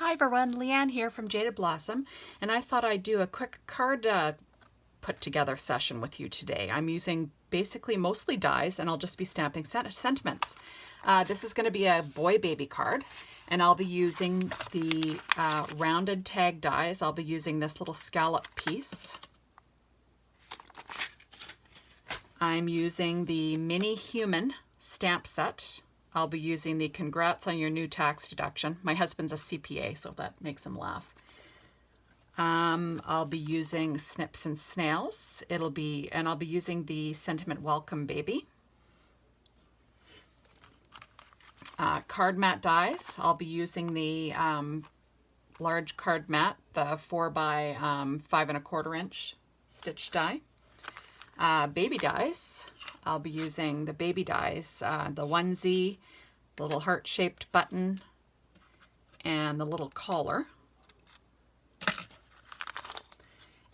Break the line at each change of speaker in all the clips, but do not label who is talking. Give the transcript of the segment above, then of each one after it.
Hi everyone, Leanne here from Jaded Blossom, and I thought I'd do a quick card put together session with you today. I'm using basically mostly dies, and I'll just be stamping sentiments. This is going to be a boy baby card, and I'll be using the rounded tag dies. I'll be using this little scallop piece. I'm using the mini human stamp set. I'll be using the congrats on your new tax deduction. My husband's a CPA, so that makes him laugh. I'll be using snips and snails. I'll be using the sentiment welcome baby. Card mat dies. I'll be using the large card mat, the 4 by 5 1/4 inch stitch die. Baby dies. I'll be using the baby dies, the onesie, the little heart-shaped button, and the little collar.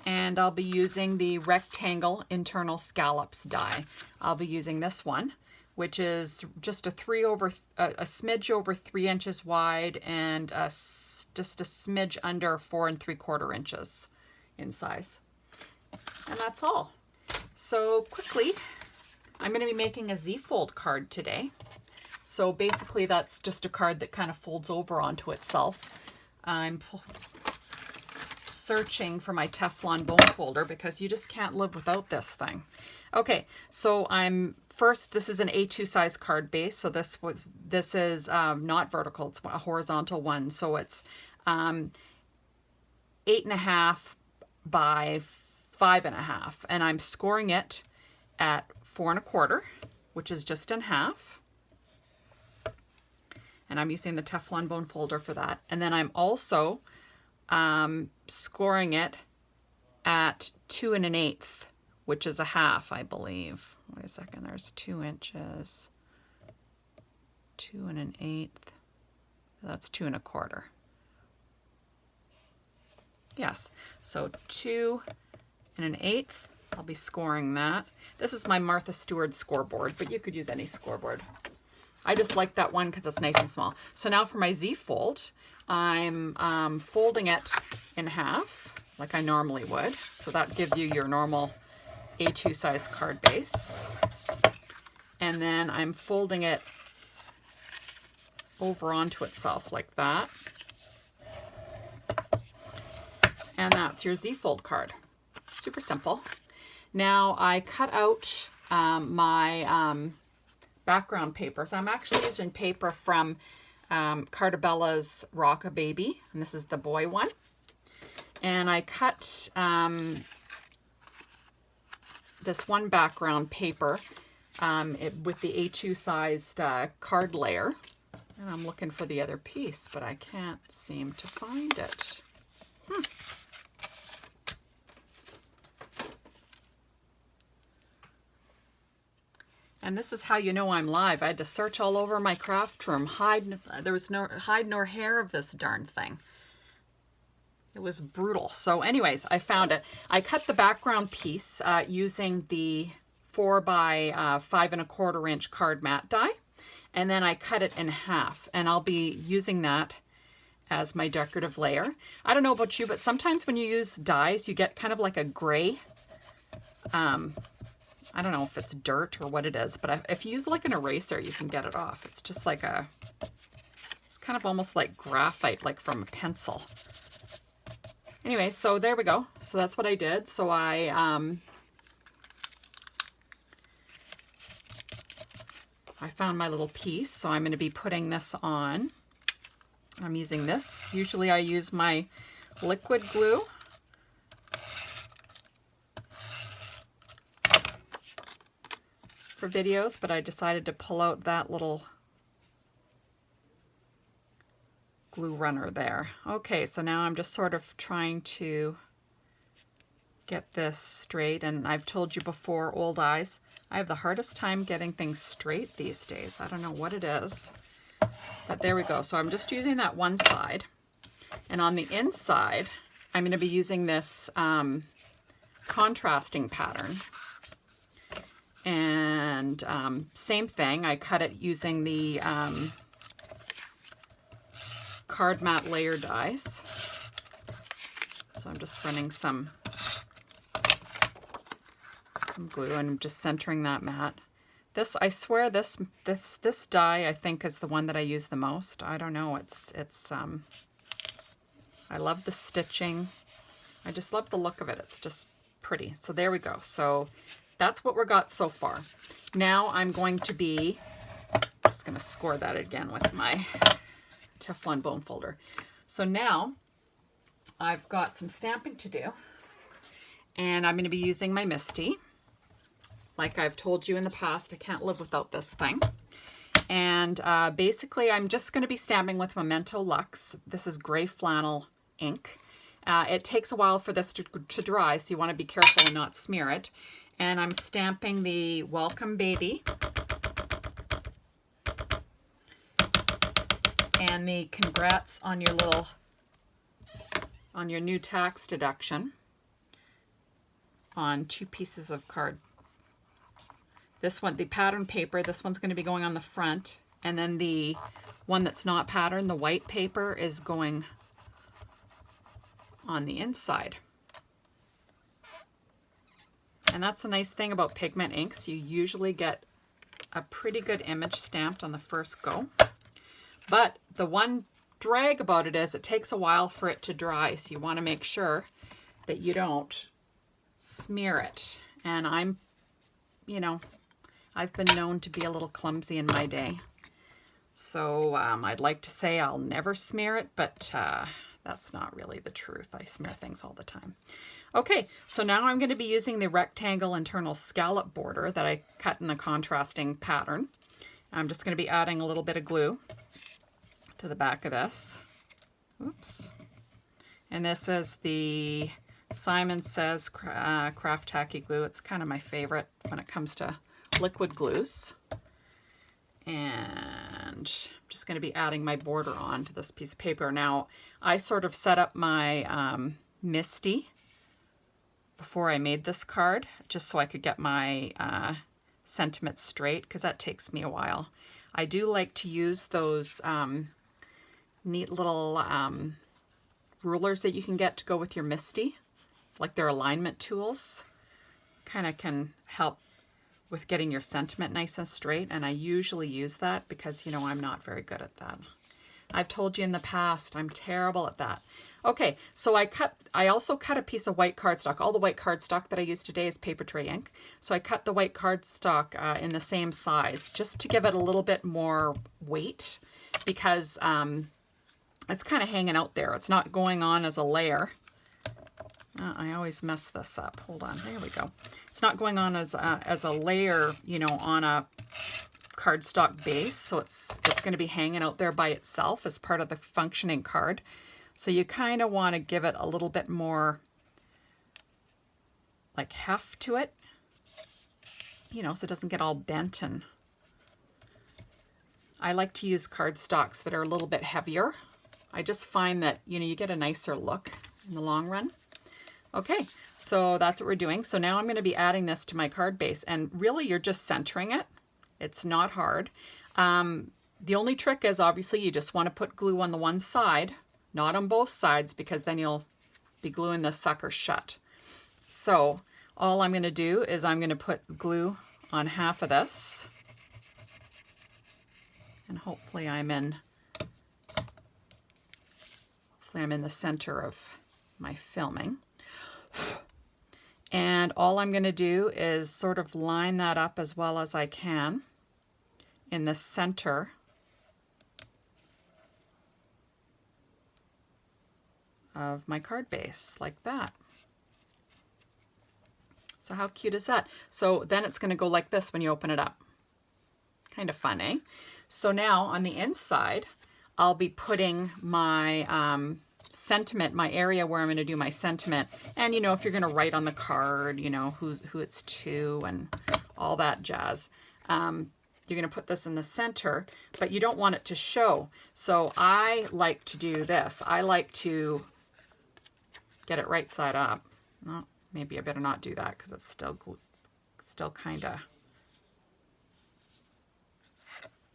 And I'll be using the rectangle internal scallops die. I'll be using this one, which is just a smidge over 3 inches wide and just a smidge under 4 3/4 inches in size. And that's all. So quickly, I'm going to be making a Z-fold card today. So basically that's just a card that kind of folds over onto itself. I'm searching for my Teflon bone folder because you just can't live without this thing. Okay, so this is an A2 size card base. So this is not vertical, it's a horizontal one. So it's 8.5 by 5.5, and I'm scoring it at 4 1/4, which is just in half. And I'm using the Teflon bone folder for that. And then I'm also scoring it at 2 1/8, which is a half, I believe. Wait a second, there's 2 inches. 2 1/8. That's 2 1/4. Yes, so 2 1/8. I'll be scoring that. This is my Martha Stewart scoreboard, but you could use any scoreboard. I just like that one because it's nice and small. So now for my Z-fold, I'm folding it in half like I normally would. So that gives you your normal A2 size card base. And then I'm folding it over onto itself like that. And that's your Z-fold card. Super simple. Now I cut out my background paper. So I'm actually using paper from Cartabella's Rock-A-Baby, and this is the boy one. And I cut this one background paper with the A2 sized card layer. And I'm looking for the other piece, but I can't seem to find it. And this is how you know I'm live. I had to search all over my craft room. There was no hide nor hair of this darn thing. It was brutal. So anyways, I found it. I cut the background piece using the 4 by 5 1/4 inch card mat die. And then I cut it in half. And I'll be using that as my decorative layer. I don't know about you, but sometimes when you use dies, you get kind of like a gray, I don't know if it's dirt or what it is, but if you use like an eraser, you can get it off. It's just like it's kind of almost like graphite, like from a pencil. Anyway, so there we go. So that's what I did. So I found my little piece. So I'm going to be putting this on. I'm using this. Usually I use my liquid glue. For videos, but I decided to pull out that little glue runner there. Okay, so now I'm just sort of trying to get this straight, and I've told you before, old eyes, I have the hardest time getting things straight these days. I don't know what it is, but there we go. So I'm just using that one side, and on the inside I'm going to be using this contrasting pattern. And same thing, I cut it using the card mat layer dies. So I'm just running some glue and just centering that mat. This, I swear, this die I think is the one that I use the most. I don't know. I love the stitching. I just love the look of it. It's just pretty. So there we go. So that's what we got so far. Now I'm going to be just going to score that again with my Teflon bone folder. So now I've got some stamping to do, and I'm going to be using my Misty. Like I've told you in the past, I can't live without this thing. And basically I'm just going to be stamping with Memento Luxe. This is gray flannel ink. It takes a while for this to dry, so you want to be careful and not smear it. And I'm stamping the Welcome Baby and the Congrats on your new tax deduction on 2 pieces of card. This one, the pattern paper, this one's going to be going on the front, and then the one that's not patterned, the white paper, is going on the inside. And that's a nice thing about pigment inks. You usually get a pretty good image stamped on the first go. But the one drag about it is it takes a while for it to dry, so you want to make sure that you don't smear it. And I'm, you know, I've been known to be a little clumsy in my day. So I'd like to say I'll never smear it, but that's not really the truth. I smear things all the time. Okay, so now I'm going to be using the rectangle internal scallop border that I cut in a contrasting pattern. I'm just going to be adding a little bit of glue to the back of this. Oops. And this is the Simon Says Craft Tacky Glue. It's kind of my favorite when it comes to liquid glues. And I'm just going to be adding my border on to this piece of paper. Now, I sort of set up my Misty before I made this card, just so I could get my sentiment straight, because that takes me a while. I do like to use those neat little rulers that you can get to go with your Misty, like their alignment tools. Kind of can help with getting your sentiment nice and straight, and I usually use that because, you know, I'm not very good at that. I've told you in the past, I'm terrible at that. Okay, so I also cut a piece of white cardstock. All the white cardstock that I use today is paper tray ink. So I cut the white cardstock in the same size, just to give it a little bit more weight, because it's kind of hanging out there. It's not going on as a layer. I always mess this up. Hold on, there we go. It's not going on as a layer, you know, on a cardstock base, so it's going to be hanging out there by itself as part of the functioning card. So you kind of want to give it a little bit more like heft to it, you know, so it doesn't get all bent. And I like to use cardstocks that are a little bit heavier. I just find that, you know, you get a nicer look in the long run. Okay, so that's what we're doing. So now I'm going to be adding this to my card base, and really you're just centering it. It's not hard. The only trick is, obviously, you just want to put glue on the one side, not on both sides, because then you'll be gluing this sucker shut. So all I'm going to do is I'm going to put glue on half of this, and hopefully I'm in the center of my filming. And all I'm going to do is sort of line that up as well as I can in the center of my card base, like that. So how cute is that? So then it's going to go like this when you open it up. Kind of fun, eh? So now on the inside, I'll be putting my sentiment, my area where I'm going to do my sentiment. And, you know, if you're going to write on the card, you know, who it's to and all that jazz, you're going to put this in the center, but you don't want it to show. So I like to do this. I like to get it right side up. Well, maybe I better not do that because it's still kind of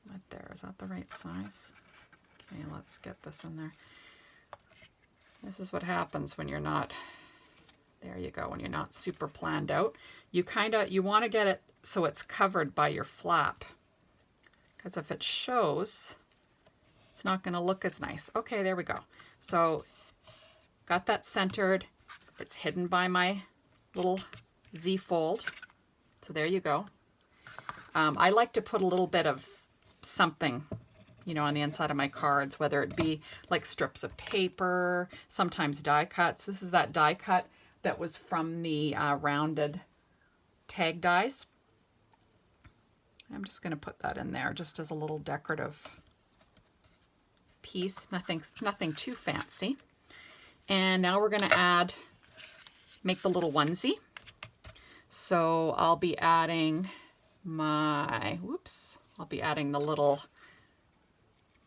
right there. Is that the right size? Okay, let's get this in there. This is what happens when you're not, there you go, when you're not super planned out. You want to get it so it's covered by your flap, because if it shows, it's not going to look as nice. Okay, there we go. So got that centered. It's hidden by my little Z fold. So there you go. I like to put a little bit of something, you know, on the inside of my cards, whether it be like strips of paper, sometimes die cuts. This is that die cut that was from the rounded tag dies. I'm just going to put that in there just as a little decorative piece. Nothing too fancy. And now we're going to make the little onesie. So I'll be adding my, I'll be adding the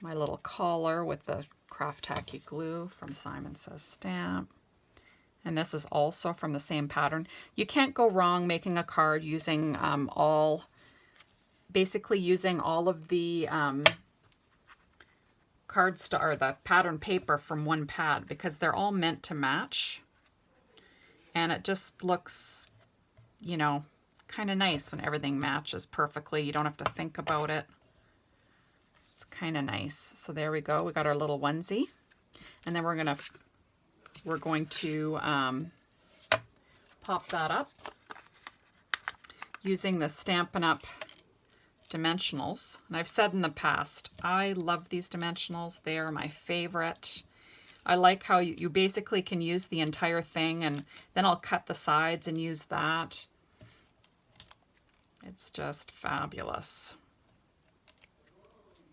my little collar with the Craft Tacky glue from Simon Says Stamp. And this is also from the same pattern. You can't go wrong making a card using basically using all of the the pattern paper from one pad, because they're all meant to match. And it just looks, you know, kind of nice when everything matches perfectly. You don't have to think about it. It's kind of nice. So there we go. We got our little onesie. And then we're going to pop that up using the Stampin' Up! Dimensionals. And I've said in the past, I love these dimensionals. They are my favorite. I like how you basically can use the entire thing, and then I'll cut the sides and use that. It's just fabulous.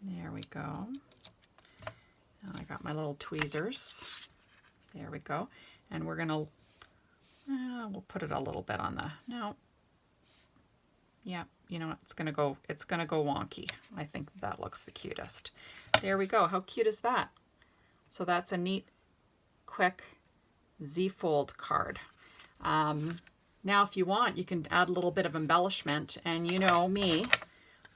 There we go. And I got my little tweezers. There we go. And we're gonna, we'll put it a little bit on the, no. Yeah, you know what, it's gonna go wonky. I think that looks the cutest. There we go. How cute is that? So that's a neat, quick Z-fold card. Now, if you want, you can add a little bit of embellishment. And you know me,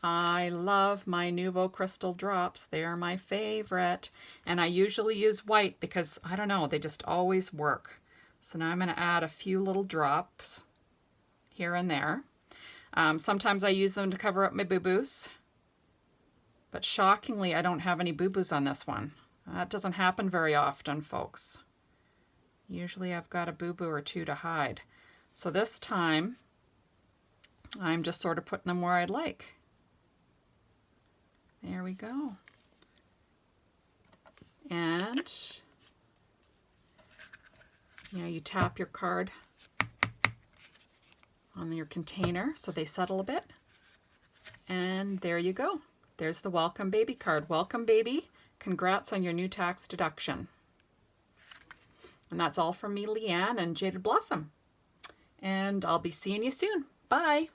I love my Nuvo Crystal Drops. They are my favorite. And I usually use white because, I don't know, they just always work. So now I'm going to add a few little drops here and there. Sometimes I use them to cover up my boo-boos. But shockingly, I don't have any boo-boos on this one. That doesn't happen very often, folks. Usually I've got a boo-boo or two to hide. So this time, I'm just sort of putting them where I'd like. There we go. And, you know, you tap your card on your container so they settle a bit. And there you go. There's the Welcome Baby card. Welcome Baby. Congrats on your new tax deduction. And that's all from me, Leanne, and Jaded Blossom. And I'll be seeing you soon. Bye.